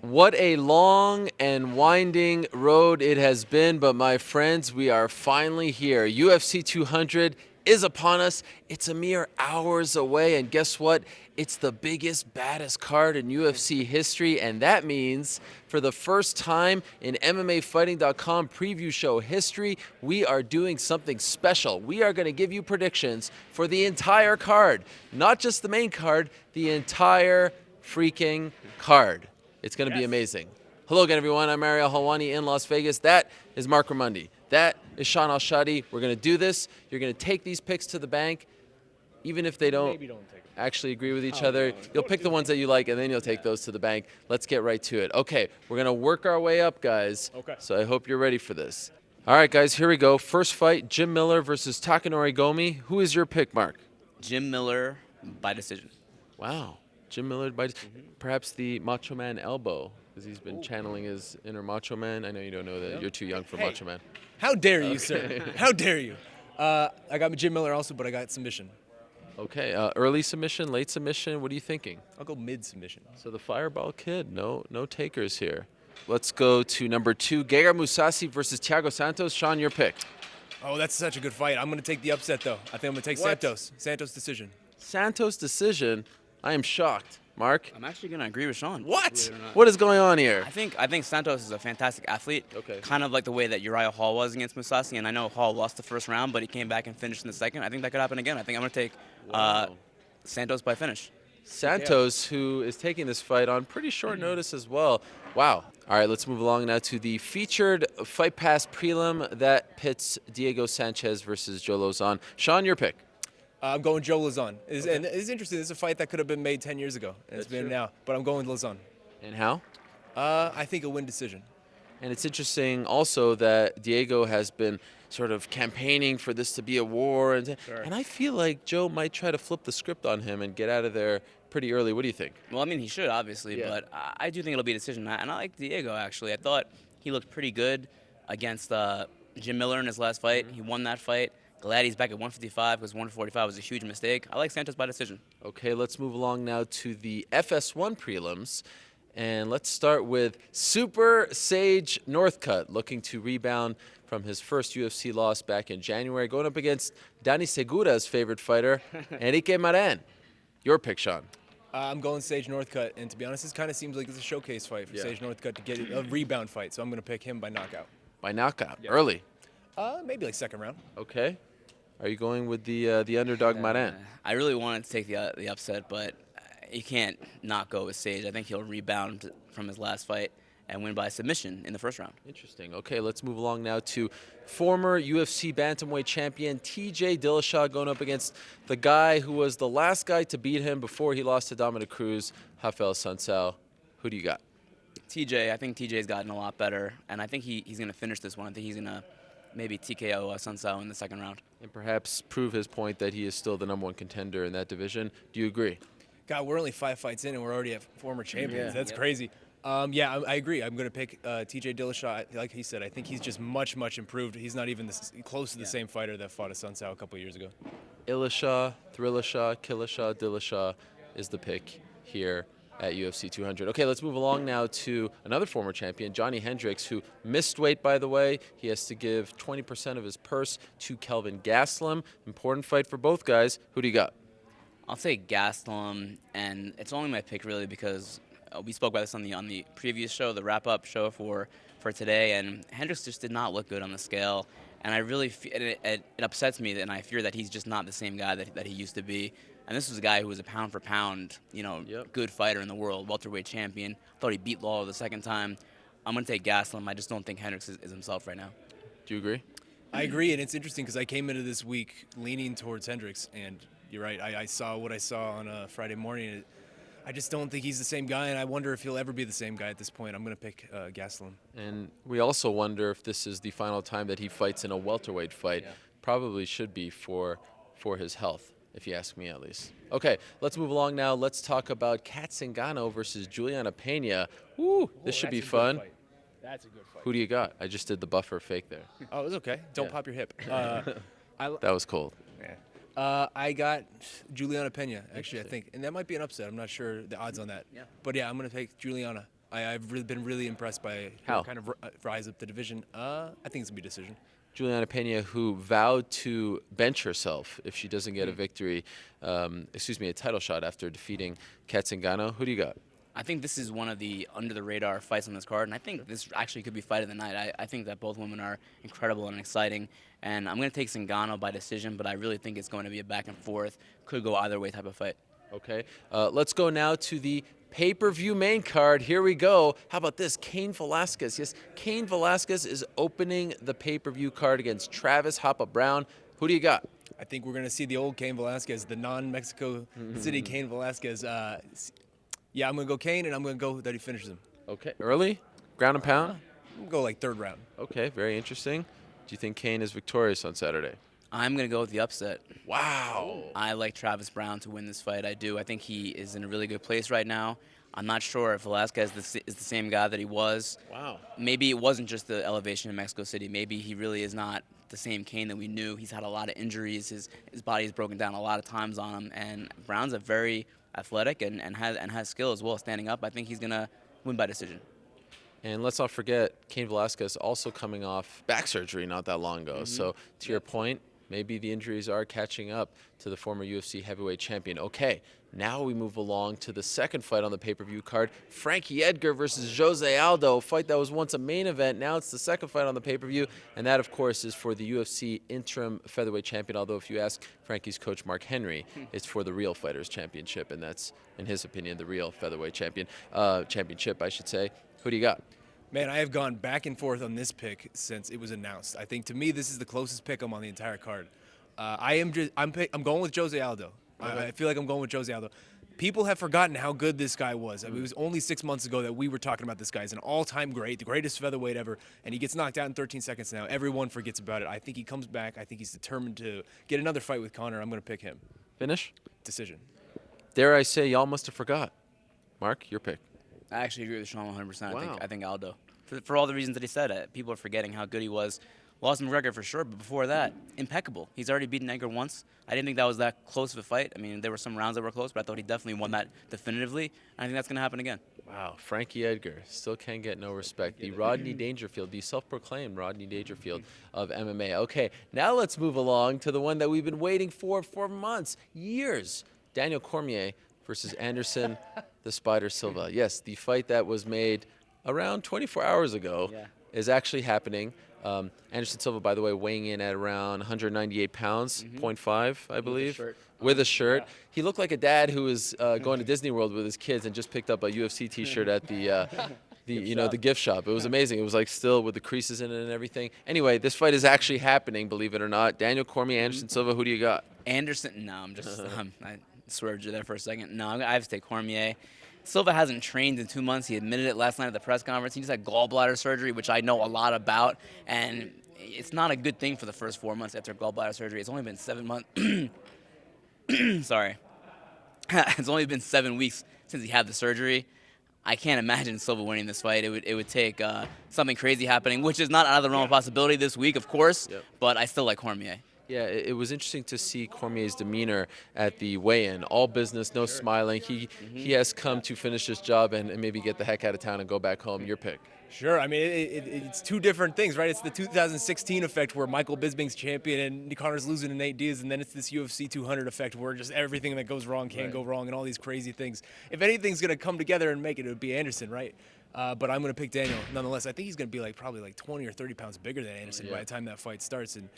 What a long and winding road it has been, but my friends, we are finally here. UFC 200 is upon us. It's a mere hours away, and guess what? It's the biggest, baddest card in UFC history, and that means for the first time in MMAfighting.com preview show history, we are doing something special. We are going to give you predictions for the entire card, not just the main card, the entire freaking card. It's going to be amazing. Hello again, everyone. I'm Ariel, Helwani in Las Vegas. That is Marc Raimondi. That is Shaun Al-Shatti. We're going to do this. You're going to take these picks to the bank, even if they don't actually agree with each other. You'll pick the ones that you like, and then you'll take those to the bank. Let's get right to it. Okay, we're going to work our way up, guys. Okay. So I hope you're ready for this. All right, guys, here we go. First fight, Jim Miller versus Takanori Gomi. Who is your pick, Marc? Jim Miller by decision. Wow. Jim Miller, perhaps the Macho Man elbow, because he's been channeling his inner Macho Man. I know you don't know that. You're too young for Macho Man. How dare you, sir? How dare you? I got Jim Miller also, but I got submission. Okay, early submission, late submission. What are you thinking? I'll go mid submission. So the Fireball Kid, no takers here. Let's go to number 2, Gegard Mousasi versus Thiago Santos. Shaun, your pick. Oh, that's such a good fight. I'm going to take the upset, though. I think I'm going to take Santos. Santos decision. Santos decision. I am shocked. Marc? I'm actually going to agree with Shaun. What? What is going on here? I think Santos is a fantastic athlete. Okay. Kind of like the way that Uriah Hall was against Mousasi, and I know Hall lost the first round, but he came back and finished in the second. I think that could happen again. I think I'm going to take Santos by finish. Santos, who is taking this fight on pretty short notice as well. Wow. All right, let's move along now to the featured Fight Pass prelim that pits Diego Sanchez versus Joe Lozon. Shaun, your pick. I'm going Joe Lozon. And it's interesting. This is a fight that could have been made 10 years ago. And it's been now. But I'm going Lozon. And how? I think a win decision. And it's interesting also that Diego has been sort of campaigning for this to be a war. And I feel like Joe might try to flip the script on him and get out of there pretty early. What do you think? Well, I mean, he should, obviously, but I do think it'll be a decision. And I like Diego, actually. I thought he looked pretty good against Jim Miller in his last fight. He won that fight. Glad he's back at 155 because 145 was a huge mistake. I like Santos by decision. Okay, let's move along now to the FS1 prelims. And let's start with Super Sage Northcutt, looking to rebound from his first UFC loss back in January, going up against Dani Segura's favorite fighter, Enrique Marin. Your pick, Shaun. I'm going Sage Northcutt. And to be honest, this kind of seems like it's a showcase fight for Sage Northcutt to get a rebound fight. So I'm going to pick him by knockout. By knockout? Yeah. Early? Maybe like second round. Okay. Are you going with the underdog Marin? I really wanted to take the upset, but you can't not go with Sage. I think he'll rebound from his last fight and win by submission in the first round. Interesting. Okay, let's move along now to former UFC bantamweight champion TJ Dillashaw going up against the guy who was the last guy to beat him before he lost to Dominic Cruz, Rafael Sunsao. Who do you got? TJ. I think TJ's gotten a lot better, and I think he's going to finish this one. I think he's going to maybe TKO Sunsao in the second round. And perhaps prove his point that he is still the #1 contender in that division. Do you agree? God, we're only 5 fights in and we're already at former champions. That's crazy. I agree. I'm going to pick TJ Dillashaw. Like he said, I think he's just much to he's not even close to the same fighter that fought a Sunsao a couple years ago. Illashaw, Thrillashaw, Killashaw, Dillashaw is the pick here at UFC 200. Okay, let's move along now to another former champion, Johnny Hendricks, who missed weight, by the way. He has to give 20% of his purse to Kelvin Gastelum. Important fight for both guys. Who do you got? I'll take Gastelum, and it's only my pick, really, because we spoke about this on the previous show, the wrap-up show for today, and Hendricks just did not look good on the scale. And I really it upsets me, and I fear that he's just not the same guy that he used to be. And this was a guy who was a pound for pound, good fighter in the world, welterweight champion. Thought he beat Lawler the second time. I'm going to take Gastelum. I just don't think Hendricks is himself right now. Do you agree? I agree, and it's interesting because I came into this week leaning towards Hendricks, and you're right. I saw what I saw on a Friday morning. I just don't think he's the same guy, and I wonder if he'll ever be the same guy at this point. I'm going to pick Gastelum. And we also wonder if this is the final time that he fights in a welterweight fight. Yeah. Probably should be for his health, if you ask me at least. Okay, let's move along now. Let's talk about Kat Zingano versus Juliana Pena. Woo, this should be fun. That's a good fight. Who do you got? I just did the buffer fake there. Oh, it was okay. Don't pop your hip. That was cold. Yeah. I got Juliana Pena, actually, I think. And that might be an upset. I'm not sure the odds on that. Yeah. But, yeah, I'm going to take Juliana I've been really impressed by How? her kind of rise up the division. I think it's going to be a decision. Juliana Pena, who vowed to bench herself if she doesn't get a victory, a title shot after defeating Zingano. Who do you got? I think this is one of the under-the-radar fights on this card, and I think this actually could be fight of the night. I think that both women are incredible and exciting, and I'm going to take Zingano by decision, but I really think it's going to be a back and forth, could go either way type of fight. Okay, let's go now to the pay-per-view main card. Here we go. How about this? Cain Velasquez. Yes, Cain Velasquez is opening the pay-per-view card against Travis Hoppa Brown. Who do you got? I think we're going to see the old Cain Velasquez, the non-Mexico City Cain Velasquez. Yeah, I'm going to go Cain, and I'm going to go that he finishes him. Okay, early? Ground and pound? I'm going to go like third round. Okay, very interesting. Do you think Cain is victorious on Saturday? I'm going to go with the upset. Wow. I like Travis Brown to win this fight. I do. I think he is in a really good place right now. I'm not sure if Velasquez is the same guy that he was. Wow. Maybe it wasn't just the elevation in Mexico City. Maybe he really is not the same Cain that we knew. He's had a lot of injuries. His body has broken down a lot of times on him. And Brown's a very athletic and has skill as well standing up. I think he's going to win by decision. And let's not forget, Cain Velasquez also coming off back surgery not that long ago. So to your point, maybe the injuries are catching up to the former UFC heavyweight champion. Okay, now we move along to the second fight on the pay-per-view card. Frankie Edgar versus Jose Aldo, a fight that was once a main event. Now it's the second fight on the pay-per-view, and that, of course, is for the UFC interim featherweight champion. Although if you ask Frankie's coach, Marc Henry, it's for the Real Fighters Championship, and that's, in his opinion, the real featherweight championship, I should say. Who do you got? Man, I have gone back and forth on this pick since it was announced. I think to me this is the closest pick on the entire card. I'm going with Jose Aldo. I feel like I'm going with Jose Aldo. People have forgotten how good this guy was. I mean, it was only 6 months ago that we were talking about this guy as an all-time great, the greatest featherweight ever, and he gets knocked out in 13 seconds now. Everyone forgets about it. I think he comes back. I think he's determined to get another fight with Conor. I'm going to pick him. Finish? Decision. Dare I say, y'all must have forgot. Marc, your pick. I actually agree with Shaun 100%. Wow. I think Aldo. For all the reasons that he said, people are forgetting how good he was. Lost McGregor for sure, but before that, impeccable. He's already beaten Edgar once. I didn't think that was that close of a fight. I mean, there were some rounds that were close, but I thought he definitely won that definitively. And I think that's going to happen again. Wow, Frankie Edgar still can't get no respect. The Rodney Dangerfield, the self-proclaimed Rodney Dangerfield of MMA. Okay, now let's move along to the one that we've been waiting for months, years. Daniel Cormier versus Anderson the Spider Silva. Yes, the fight that was made around 24 hours ago is actually happening. Anderson Silva, by the way, weighing in at around 198 pounds, 0.5, I believe, with a shirt. Yeah. He looked like a dad who was going to Disney World with his kids and just picked up a UFC T-shirt at the gift shop. It was amazing. It was like still with the creases in it and everything. Anyway, this fight is actually happening, believe it or not. Daniel Cormier, Anderson Silva. Who do you got? Anderson? No, I'm just I swerved you there for a second. No, I have to take Cormier. Silva hasn't trained in 2 months. He admitted it last night at the press conference. He just had gallbladder surgery, which I know a lot about, and it's not a good thing for the first 4 months after gallbladder surgery. It's only been 7 months. Sorry. It's only been 7 weeks since he had the surgery. I can't imagine Silva winning this fight. It would take something crazy happening, which is not out of the realm of possibility this week, of course, but I still like Cormier. Yeah, it was interesting to see Cormier's demeanor at the weigh-in. All business, no smiling. He has come to finish his job and maybe get the heck out of town and go back home. Your pick. Sure. I mean, it's two different things, right? It's the 2016 effect where Michael Bisping's champion and Conor's losing to Nate Diaz, and then it's this UFC 200 effect where just everything that goes wrong can go wrong and all these crazy things. If anything's going to come together and make it, it would be Anderson, right? But I'm going to pick Daniel nonetheless. I think he's going to be probably 20 or 30 pounds bigger than Anderson by the time that fight starts. And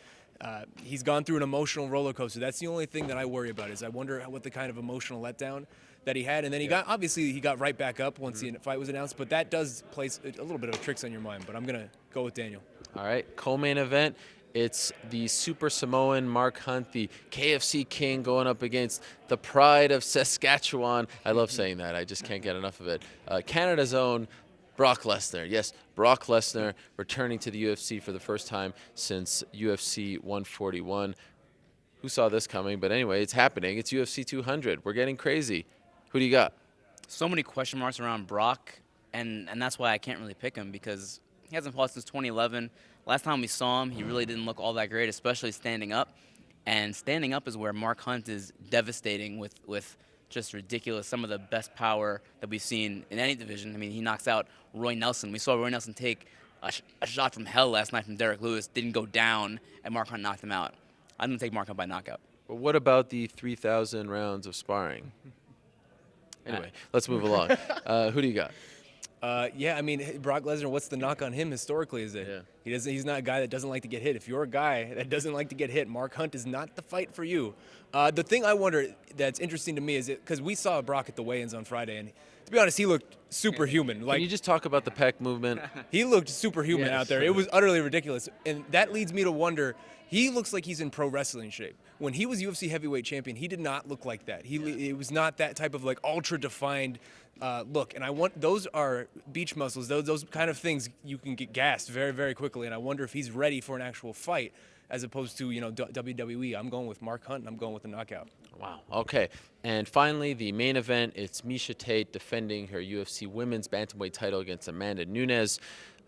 he's gone through an emotional roller coaster. That's the only thing that I worry about is I wonder what the kind of emotional letdown that he had. And then he got right back up once the fight was announced. But that does place a little bit of tricks on your mind. But I'm going to go with Daniel. All right, co-main event. It's the Super Samoan Mark Hunt, the KFC King, going up against the Pride of Saskatchewan. I love saying that. I just can't get enough of it. Canada's own Brock Lesnar. Yes, Brock Lesnar returning to the UFC for the first time since UFC 141. Who saw this coming? But anyway, it's happening. It's UFC 200. We're getting crazy. Who do you got? So many question marks around Brock, and that's why I can't really pick him because he hasn't fought since 2011. Last time we saw him, he really didn't look all that great, especially standing up. And standing up is where Mark Hunt is devastating with just ridiculous. Some of the best power that we've seen in any division. I mean, he knocks out Roy Nelson. We saw Roy Nelson take a shot from hell last night from Derek Lewis, didn't go down, and Marc Hunt knocked him out. I'm going to take Marc Hunt by knockout. But what about the 3,000 rounds of sparring? Anyway, let's move along. Who do you got? Yeah, I mean, Brock Lesnar, what's the knock on him historically is that he's not a guy that doesn't like to get hit. If you're a guy that doesn't like to get hit, Marc Hunt is not the fight for you. The thing I wonder that's interesting to me is because we saw Brock at the weigh-ins on Friday, and to be honest, he looked superhuman. Can you just talk about the pec movement? He looked superhuman out there. It was utterly ridiculous. And that leads me to wonder, he looks like he's in pro wrestling shape. When he was UFC heavyweight champion, he did not look like that. It was not that type of like ultra defined look. And those are beach muscles. Those kind of things you can get gassed very, very quickly. And I wonder if he's ready for an actual fight as opposed to, WWE. I'm going with Marc Hunt, and I'm going with the knockout. Wow. Okay. And finally, the main event, it's Miesha Tate defending her UFC women's bantamweight title against Amanda Nunes.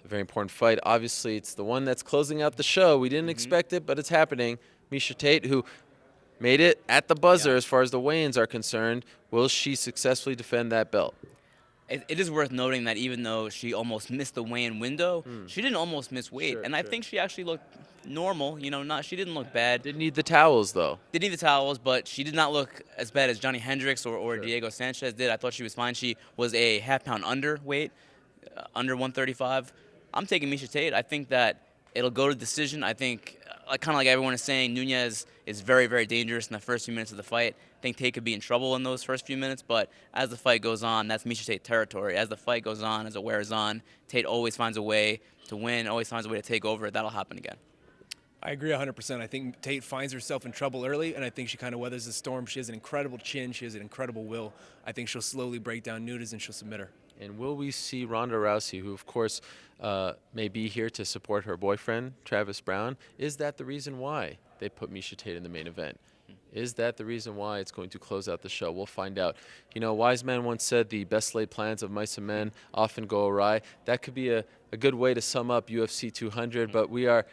A very important fight. Obviously, it's the one that's closing out the show. We didn't expect it, but it's happening. Miesha Tate, who made it at the buzzer as far as the weigh-ins are concerned. Will she successfully defend that belt? It is worth noting that even though she almost missed the weigh-in window, she didn't almost miss weight. I think she actually looked normal. She didn't look bad. Didn't need the towels, though. Did need the towels, but she did not look as bad as Johnny Hendricks or Diego Sanchez did. I thought she was fine. She was a half-pound underweight, under 135. I'm taking Miesha Tate. I think that it'll go to decision. I think, kind of like everyone is saying, Nunes is very, very dangerous in the first few minutes of the fight. I think Tate could be in trouble in those first few minutes, but as the fight goes on, that's Miesha Tate territory. As the fight goes on, as it wears on, Tate always finds a way to win, always finds a way to take over. That'll happen again. I agree 100%. I think Tate finds herself in trouble early, and I think she kind of weathers the storm. She has an incredible chin. She has an incredible will. I think she'll slowly break down Nunes, and she'll submit her. And will we see Ronda Rousey, who, of course, may be here to support her boyfriend, Travis Brown? Is that the reason why they put Miesha Tate in the main event? Is that the reason why it's going to close out the show? We'll find out. A wise man once said the best laid plans of mice and men often go awry. That could be a good way to sum up UFC 200, but we are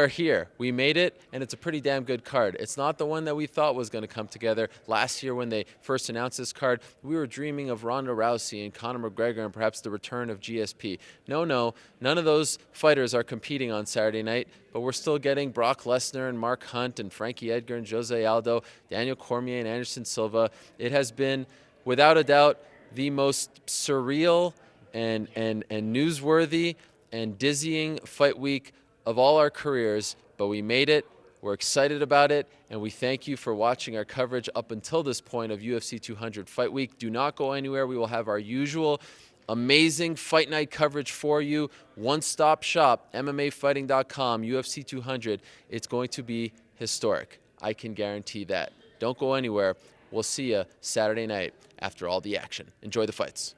here. We made it, and it's a pretty damn good card. It's not the one that we thought was going to come together. Last year when they first announced this card, we were dreaming of Ronda Rousey and Conor McGregor and perhaps the return of GSP. No, none of those fighters are competing on Saturday night, but we're still getting Brock Lesnar and Marc Hunt and Frankie Edgar and Jose Aldo, Daniel Cormier and Anderson Silva. It has been, without a doubt, the most surreal and newsworthy and dizzying fight week of all our careers, but we made it. We're excited about it, and we thank you for watching our coverage up until this point of UFC 200 Fight Week. Do not go anywhere. We will have our usual amazing fight night coverage for you. One-stop shop, MMAfighting.com, UFC 200. It's going to be historic. I can guarantee that. Don't go anywhere. We'll see you Saturday night after all the action. Enjoy the fights.